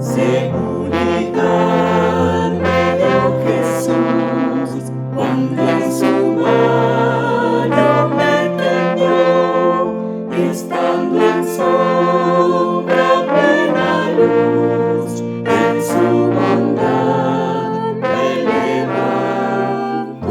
Seguridad me dio Jesús cuando en su mano me tendió, estando en sombra plena luz, en su bondad me levantó.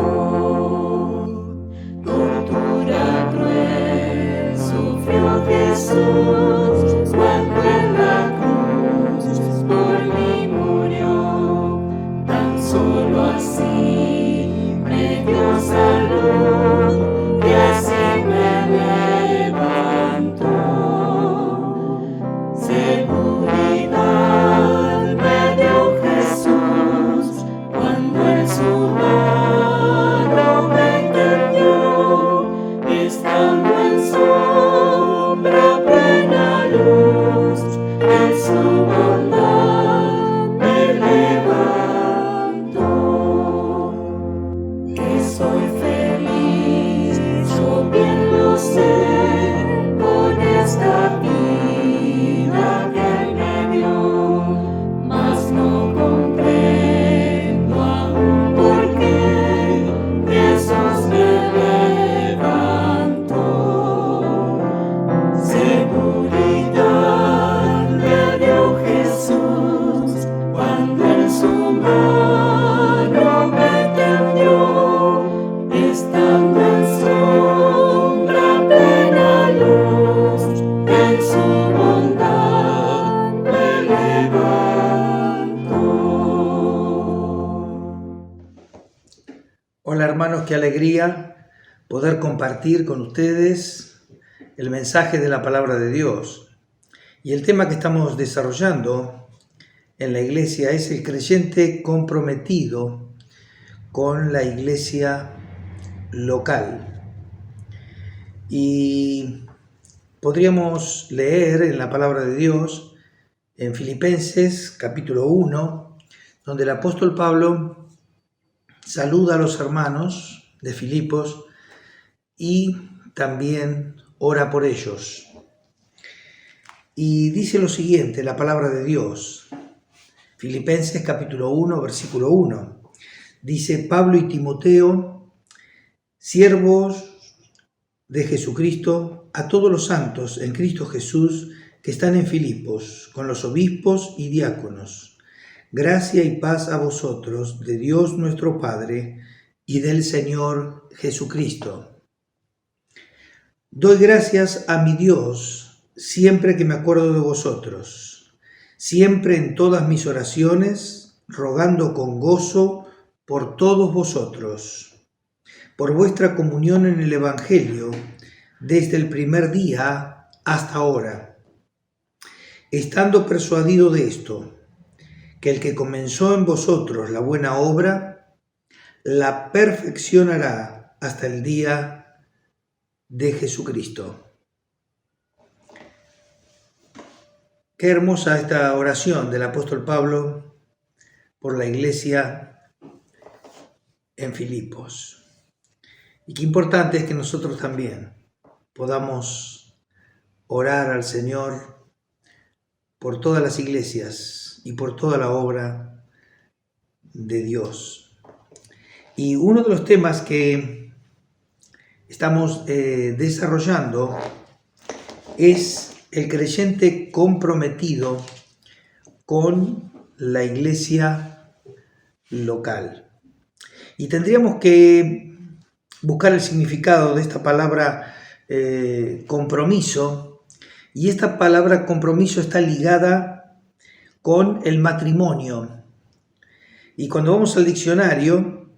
Tortura cruel sufrió Jesús cuando en la cruz por mí murió. Tan solo así me dio salud y así me levantó. Seguridad me dio Jesús cuando en su mano me tendió, estando en sombra plena luz, en su bondad me levantó. Que soy feliz, yo bien lo sé, con esta vida que Él me dio, mas no comprendo aún por qué Jesús me levantó. Seguridad me dio Jesús cuando en su mano me tendió, estando en sombra plena luz, en su bondad me levantó. Hola hermanos, qué alegría poder compartir con ustedes el mensaje de la palabra de Dios. Y el tema que estamos desarrollando en la iglesia es el creyente comprometido con la iglesia local. Y podríamos leer en la palabra de Dios en Filipenses capítulo 1, donde el apóstol Pablo saluda a los hermanos de Filipos y también ora por ellos. Y dice lo siguiente, la palabra de Dios, Filipenses capítulo 1, versículo 1. Dice: Pablo y Timoteo, siervos de Jesucristo, a todos los santos en Cristo Jesús que están en Filipos, con los obispos y diáconos. Gracia y paz a vosotros, de Dios nuestro Padre y del Señor Jesucristo. Doy gracias a mi Dios siempre que me acuerdo de vosotros, siempre en todas mis oraciones, rogando con gozo por todos vosotros, por vuestra comunión en el Evangelio, desde el primer día hasta ahora, estando persuadido de esto, que el que comenzó en vosotros la buena obra, la perfeccionará hasta el día de Jesucristo. Qué hermosa esta oración del apóstol Pablo por la iglesia en Filipos. Y qué importante es que nosotros también podamos orar al Señor por todas las iglesias y por toda la obra de Dios. Y uno de los temas que estamos desarrollando es el creyente comprometido con la iglesia local. Y tendríamos que buscar el significado de esta palabra compromiso, y esta palabra compromiso está ligada con el matrimonio. Y cuando vamos al diccionario,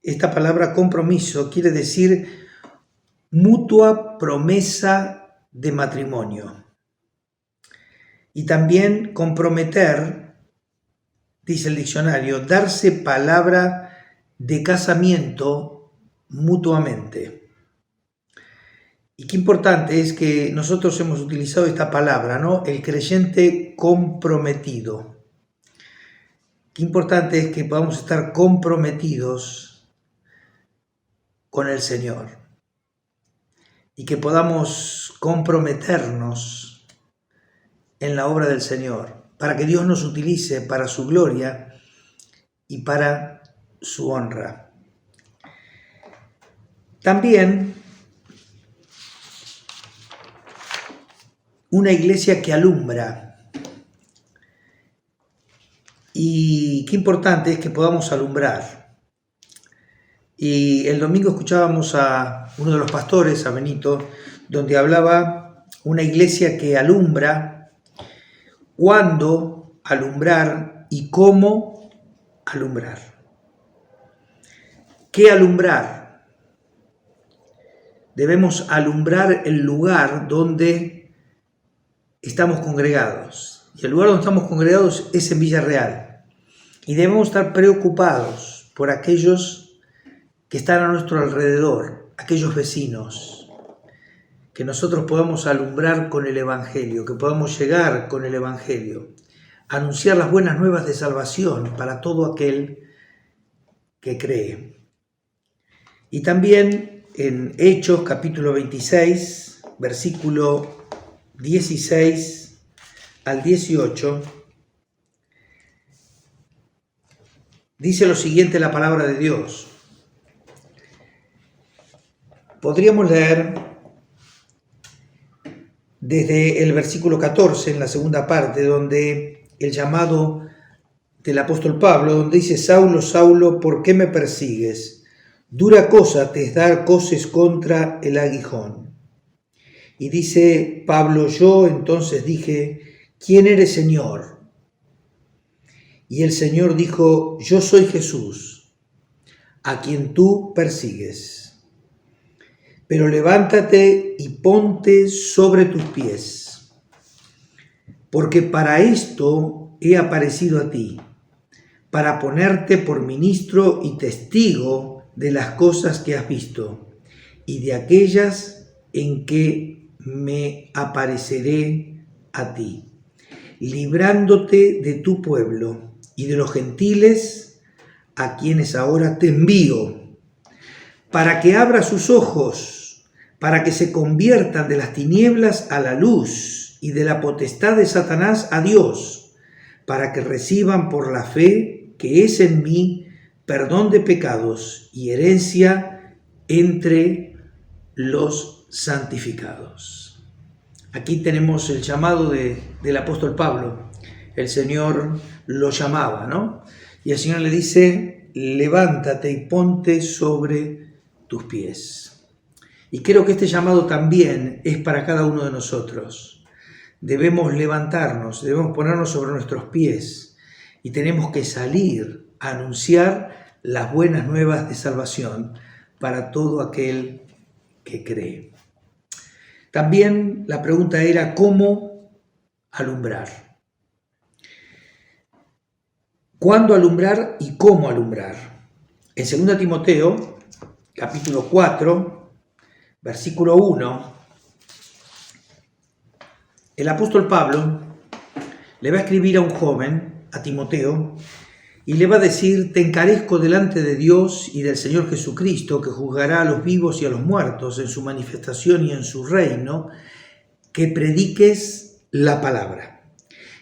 esta palabra compromiso quiere decir mutua promesa de matrimonio. Y también comprometer, dice el diccionario, darse palabra de casamiento mutuamente. Y qué importante es que nosotros hemos utilizado esta palabra, ¿no? El creyente comprometido. Qué importante es que podamos estar comprometidos con el Señor y que podamos comprometernos en la obra del Señor para que Dios nos utilice para su gloria y para su honra. También una iglesia que alumbra. Y qué importante es que podamos alumbrar. Y el domingo escuchábamos a uno de los pastores, a Benito, donde hablaba una iglesia que alumbra, cuándo alumbrar y cómo alumbrar. ¿Qué alumbrar? Debemos alumbrar el lugar donde estamos congregados. Y el lugar donde estamos congregados es en Villarreal. Y debemos estar preocupados por aquellos que están a nuestro alrededor, aquellos vecinos, que nosotros podamos alumbrar con el Evangelio, que podamos llegar con el Evangelio, anunciar las buenas nuevas de salvación para todo aquel que cree. Y también en Hechos capítulo 26, versículo 16 al 18, dice lo siguiente la palabra de Dios. Podríamos leer desde el versículo 14, en la segunda parte, donde el llamado del apóstol Pablo, donde dice: Saulo, Saulo, ¿por qué me persigues? Dura cosa te es dar coces contra el aguijón. Y dice Pablo: yo entonces dije: ¿quién eres, Señor? Y el Señor dijo: yo soy Jesús, a quien tú persigues. Pero levántate y ponte sobre tus pies, porque para esto he aparecido a ti, para ponerte por ministro y testigo de las cosas que has visto y de aquellas en que me apareceré a ti, librándote de tu pueblo y de los gentiles a quienes ahora te envío, para que abra sus ojos, para que se conviertan de las tinieblas a la luz y de la potestad de Satanás a Dios, para que reciban por la fe que es en mí perdón de pecados y herencia entre los santificados. Aquí tenemos el llamado del apóstol Pablo. El Señor lo llamaba, ¿no? Y el Señor le dice: levántate y ponte sobre tus pies. Y creo que este llamado también es para cada uno de nosotros. Debemos levantarnos, debemos ponernos sobre nuestros pies y tenemos que salir a anunciar las buenas nuevas de salvación para todo aquel que cree. También la pregunta era: ¿cómo alumbrar? ¿Cuándo alumbrar y cómo alumbrar? En 2 Timoteo, capítulo 4, versículo 1, el apóstol Pablo le va a escribir a un joven, a Timoteo, y le va a decir: te encarezco delante de Dios y del Señor Jesucristo, que juzgará a los vivos y a los muertos en su manifestación y en su reino, que prediques la palabra,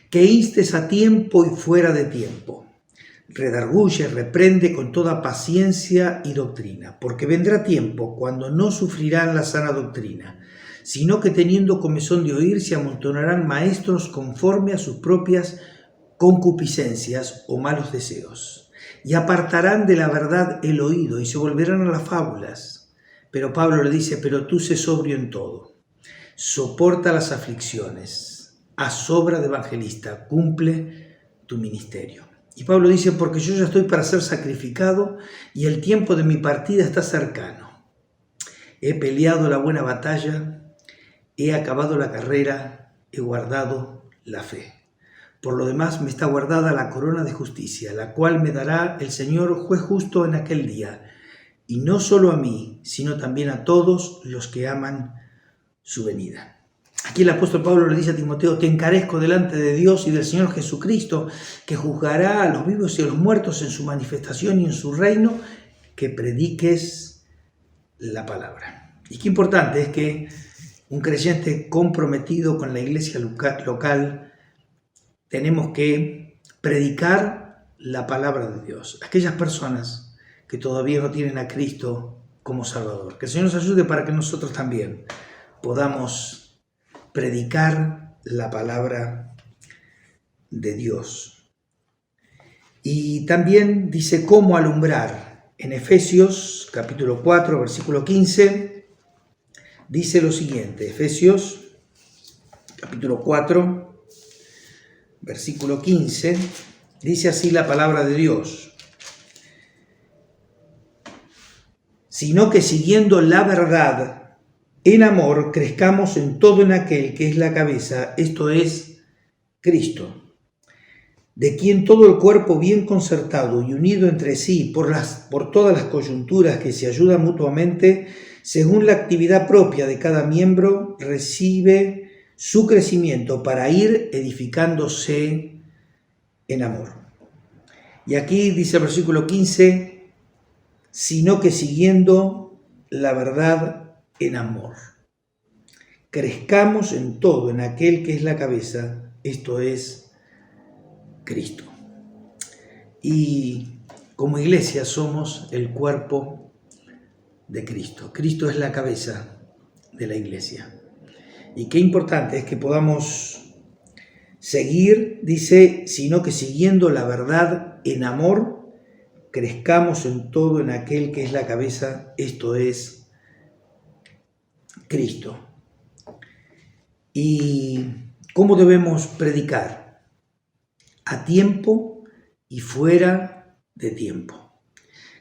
que instes a tiempo y fuera de tiempo, redarguye, reprende con toda paciencia y doctrina, porque vendrá tiempo cuando no sufrirán la sana doctrina, sino que teniendo comezón de oír se amontonarán maestros conforme a sus propias concupiscencias o malos deseos, y apartarán de la verdad el oído y se volverán a las fábulas. Pero Pablo le dice: pero tú sé sobrio en todo, soporta las aflicciones, haz obra de evangelista, cumple tu ministerio. Y Pablo dice: porque yo ya estoy para ser sacrificado y el tiempo de mi partida está cercano. He peleado la buena batalla, he acabado la carrera, he guardado la fe. Por lo demás me está guardada la corona de justicia, la cual me dará el Señor juez justo en aquel día, y no solo a mí, sino también a todos los que aman su venida. Aquí el apóstol Pablo le dice a Timoteo: te encarezco delante de Dios y del Señor Jesucristo, que juzgará a los vivos y a los muertos en su manifestación y en su reino, que prediques la palabra. Y qué importante es que un creyente comprometido con la iglesia local tenemos que predicar la palabra de Dios. Aquellas personas que todavía no tienen a Cristo como Salvador. Que el Señor nos ayude para que nosotros también podamos predicar la palabra de Dios. Y también dice cómo alumbrar. En Efesios capítulo 4, versículo 15, dice lo siguiente. Efesios capítulo 4, versículo 15, dice así la palabra de Dios. Sino que siguiendo la verdad, en amor, crezcamos en todo en aquel que es la cabeza, esto es Cristo, de quien todo el cuerpo bien concertado y unido entre sí por todas las coyunturas que se ayudan mutuamente, según la actividad propia de cada miembro, recibe su crecimiento para ir edificándose en amor. Y aquí dice el versículo 15, sino que siguiendo la verdad en amor. Crezcamos en todo en aquel que es la cabeza, esto es Cristo. Y como iglesia somos el cuerpo de Cristo. Cristo es la cabeza de la iglesia. Y qué importante es que podamos seguir, dice, sino que siguiendo la verdad en amor, crezcamos en todo en aquel que es la cabeza, esto es Cristo. ¿Y cómo debemos predicar? A tiempo y fuera de tiempo.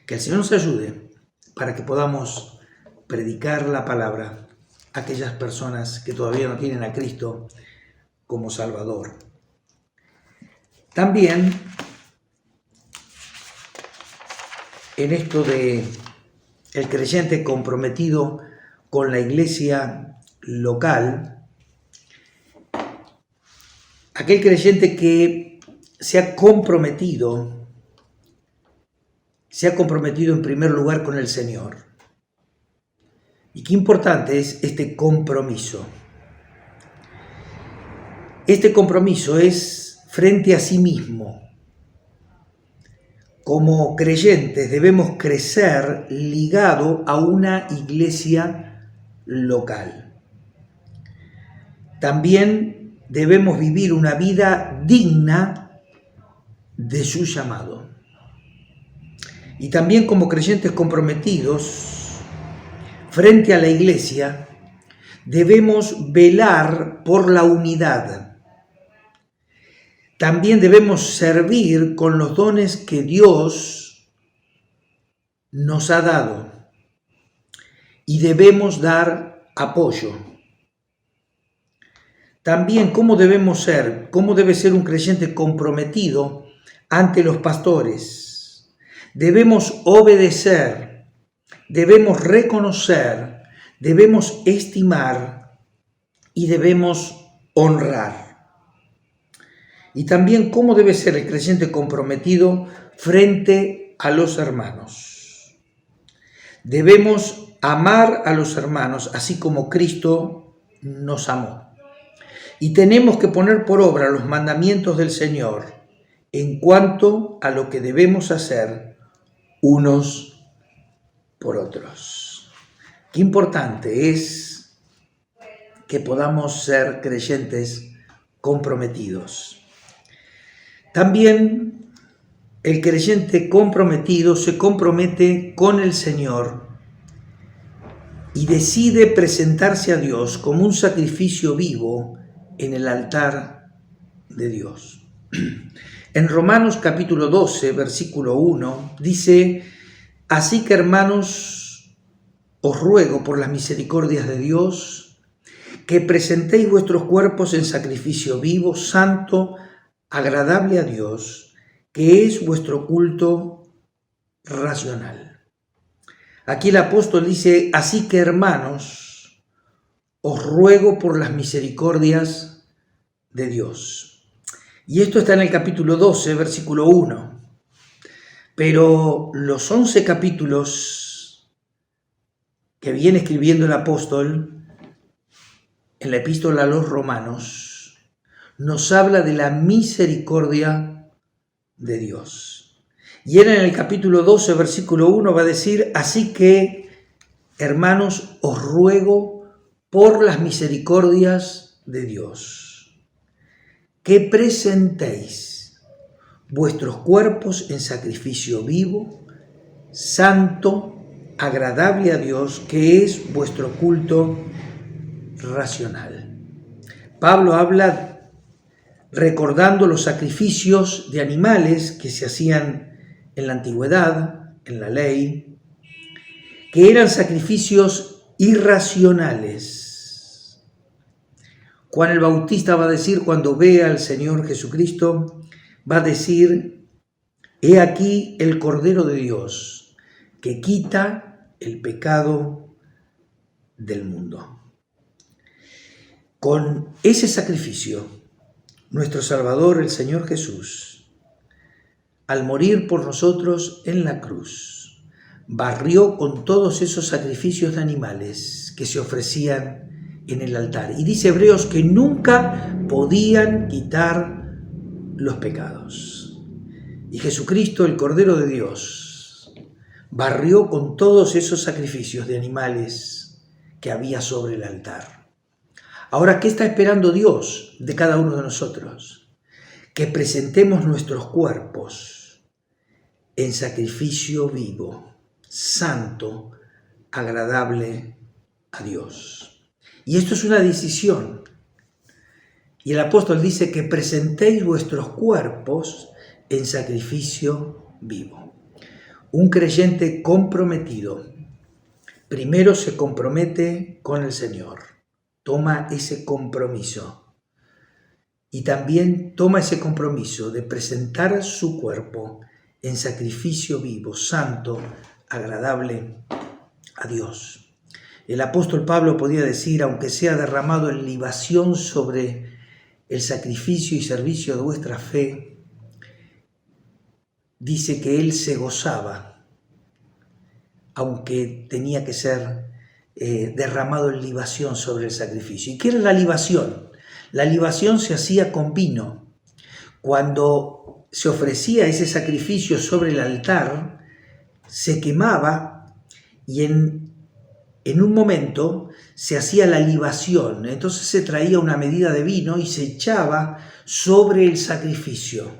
Que el Señor nos ayude para que podamos predicar la palabra a aquellas personas que todavía no tienen a Cristo como Salvador. También en esto de el creyente comprometido con la iglesia local, aquel creyente que se ha comprometido en primer lugar con el Señor. Y qué importante es este compromiso. Este compromiso es frente a sí mismo. Como creyentes debemos crecer ligado a una iglesia local. También debemos vivir una vida digna de su llamado. Y también como creyentes comprometidos frente a la iglesia, debemos velar por la unidad. También debemos servir con los dones que Dios nos ha dado y debemos dar apoyo. También cómo debe ser un creyente comprometido ante los pastores. Debemos obedecer, debemos reconocer, debemos estimar y debemos honrar. Y también cómo debe ser el creyente comprometido frente a los hermanos. Debemos amar a los hermanos así como Cristo nos amó. Y tenemos que poner por obra los mandamientos del Señor en cuanto a lo que debemos hacer unos por otros. Qué importante es que podamos ser creyentes comprometidos. También el creyente comprometido se compromete con el Señor y decide presentarse a Dios como un sacrificio vivo en el altar de Dios. En Romanos capítulo 12, versículo 1, dice, así que hermanos, os ruego por las misericordias de Dios, que presentéis vuestros cuerpos en sacrificio vivo, santo, agradable a Dios, que es vuestro culto racional. Aquí el apóstol dice, así que hermanos, os ruego por las misericordias de Dios. Y esto está en el capítulo 12, versículo 1. Pero los 11 capítulos que viene escribiendo el apóstol en la epístola a los Romanos nos habla de la misericordia de Dios. Y él en el capítulo 12, versículo 1 va a decir, así que, hermanos, os ruego por las misericordias de Dios, que presentéis vuestros cuerpos en sacrificio vivo, santo, agradable a Dios, que es vuestro culto racional. Pablo habla recordando los sacrificios de animales que se hacían en la antigüedad, en la ley, que eran sacrificios irracionales. Juan el Bautista va a decir, cuando vea al Señor Jesucristo, va a decir, he aquí el Cordero de Dios, que quita el pecado del mundo. Con ese sacrificio, nuestro Salvador, el Señor Jesús, al morir por nosotros en la cruz, barrió con todos esos sacrificios de animales que se ofrecían en el altar. Y dice Hebreos que nunca podían quitar los pecados. Y Jesucristo, el Cordero de Dios, barrió con todos esos sacrificios de animales que había sobre el altar. Ahora, ¿qué está esperando Dios de cada uno de nosotros? Que presentemos nuestros cuerpos en sacrificio vivo, santo, agradable a Dios. Y esto es una decisión. Y el apóstol dice que presentéis vuestros cuerpos en sacrificio vivo. Un creyente comprometido primero se compromete con el Señor, toma ese compromiso y también toma ese compromiso de presentar su cuerpo en sacrificio vivo, santo, agradable a Dios. El apóstol Pablo podía decir, aunque sea derramado en libación sobre el sacrificio y servicio de vuestra fe, dice que él se gozaba, aunque tenía que ser derramado en libación sobre el sacrificio. ¿Y qué era la libación? La libación se hacía con vino. Cuando se ofrecía ese sacrificio sobre el altar, se quemaba y en un momento se hacía la libación. Entonces se traía una medida de vino y se echaba sobre el sacrificio.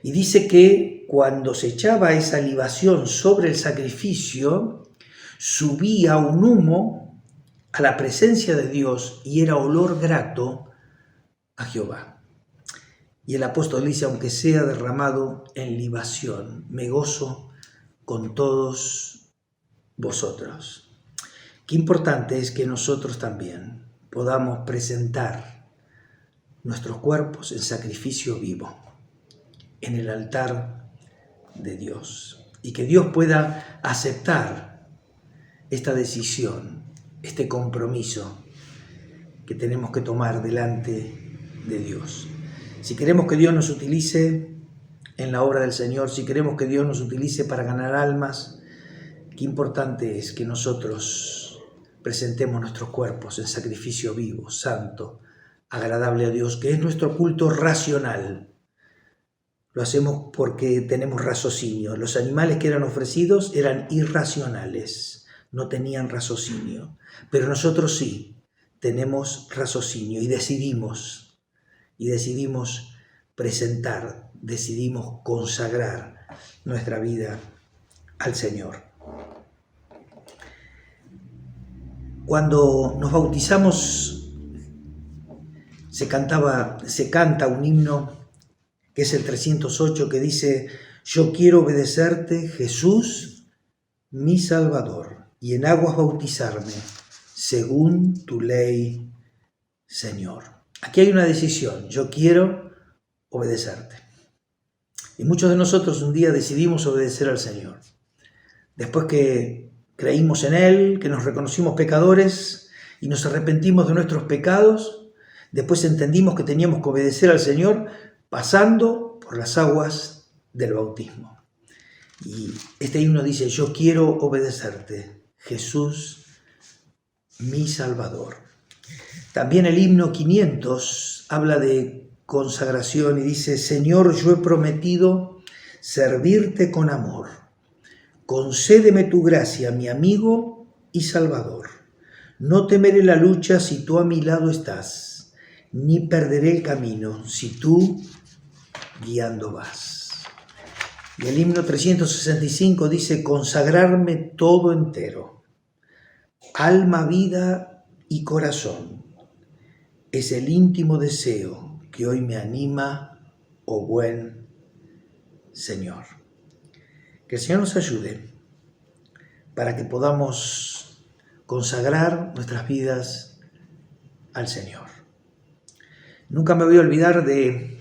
Y dice que cuando se echaba esa libación sobre el sacrificio, subía un humo a la presencia de Dios y era olor grato a Jehová. Y el apóstol dice, aunque sea derramado en libación, me gozo con todos vosotros. Qué importante es que nosotros también podamos presentar nuestros cuerpos en sacrificio vivo, en el altar de Dios. Y que Dios pueda aceptar esta decisión, este compromiso que tenemos que tomar delante de Dios. Si queremos que Dios nos utilice en la obra del Señor, si queremos que Dios nos utilice para ganar almas, qué importante es que nosotros presentemos nuestros cuerpos en sacrificio vivo, santo, agradable a Dios, que es nuestro culto racional. Lo hacemos porque tenemos raciocinio. Los animales que eran ofrecidos eran irracionales, no tenían raciocinio, pero nosotros sí tenemos raciocinio y decidimos presentar, decidimos consagrar nuestra vida al Señor. Cuando nos bautizamos se canta un himno que es el 308 que dice: yo quiero obedecerte, Jesús, mi Salvador, y en aguas bautizarme según tu ley, Señor. Aquí hay una decisión, yo quiero obedecerte. Y muchos de nosotros un día decidimos obedecer al Señor. Después que creímos en Él, que nos reconocimos pecadores y nos arrepentimos de nuestros pecados, después entendimos que teníamos que obedecer al Señor pasando por las aguas del bautismo. Y este himno dice: yo quiero obedecerte, Jesús, mi Salvador. También el himno 500 habla de consagración y dice: Señor, yo he prometido servirte con amor. Concédeme tu gracia, mi amigo y salvador. No temeré la lucha si tú a mi lado estás, ni perderé el camino si tú guiando vas. Y el himno 365 dice: consagrarme todo entero, alma, vida y corazón, es el íntimo deseo que hoy me anima, oh buen Señor. Que el Señor nos ayude para que podamos consagrar nuestras vidas al Señor. Nunca me voy a olvidar de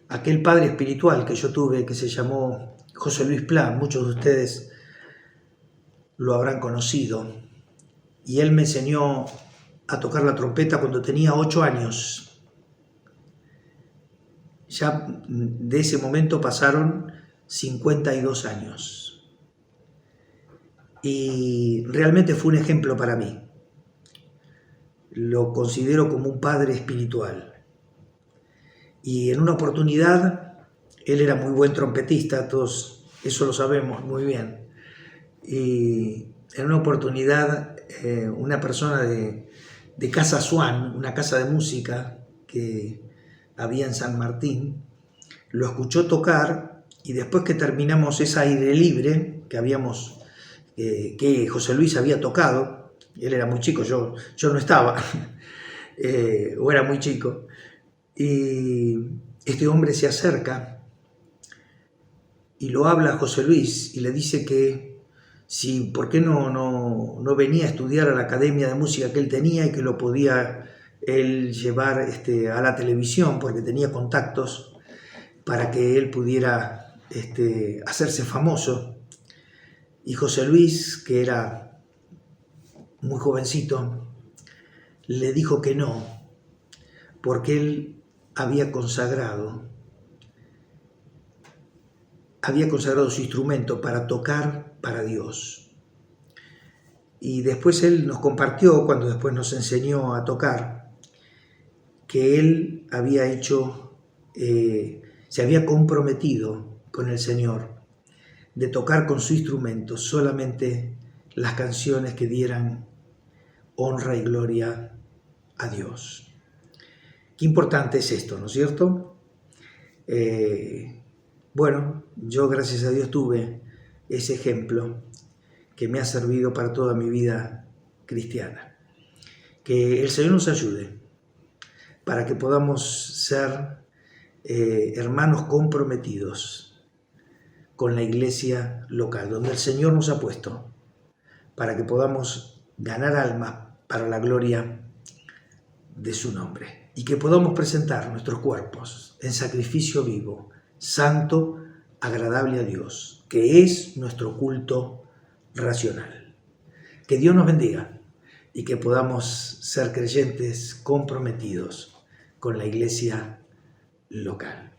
aquel padre espiritual que yo tuve, que se llamó José Luis Pla. Muchos de ustedes lo habrán conocido. Y él me enseñó a tocar la trompeta cuando tenía 8 años. Ya de ese momento pasaron 52 años. Y realmente fue un ejemplo para mí. Lo considero como un padre espiritual. Y en una oportunidad, él era muy buen trompetista, todos eso lo sabemos muy bien. Y en una oportunidad, una persona de Casa Swan, una casa de música que había en San Martín, lo escuchó tocar, y después que terminamos ese aire libre que José Luis había tocado, él era muy chico, yo no estaba, o era muy chico, y este hombre se acerca y lo habla a José Luis y le dice que por qué no venía a estudiar a la academia de música que él tenía y que lo podía él llevar a la televisión, porque tenía contactos para que él pudiera hacerse famoso. Y José Luis, que era muy jovencito, le dijo que no, porque él había consagrado su instrumento para tocar para Dios. Y después él nos compartió, cuando después nos enseñó a tocar, que él había se había comprometido con el Señor de tocar con su instrumento solamente las canciones que dieran honra y gloria a Dios. Qué importante es esto, ¿no es cierto? Bueno, yo gracias a Dios tuve ese ejemplo que me ha servido para toda mi vida cristiana. Que el Señor nos ayude para que podamos ser hermanos comprometidos con la iglesia local, donde el Señor nos ha puesto, para que podamos ganar almas para la gloria de su nombre, y que podamos presentar nuestros cuerpos en sacrificio vivo, santo, agradable a Dios, que es nuestro culto racional. Que Dios nos bendiga y que podamos ser creyentes comprometidos con la iglesia local.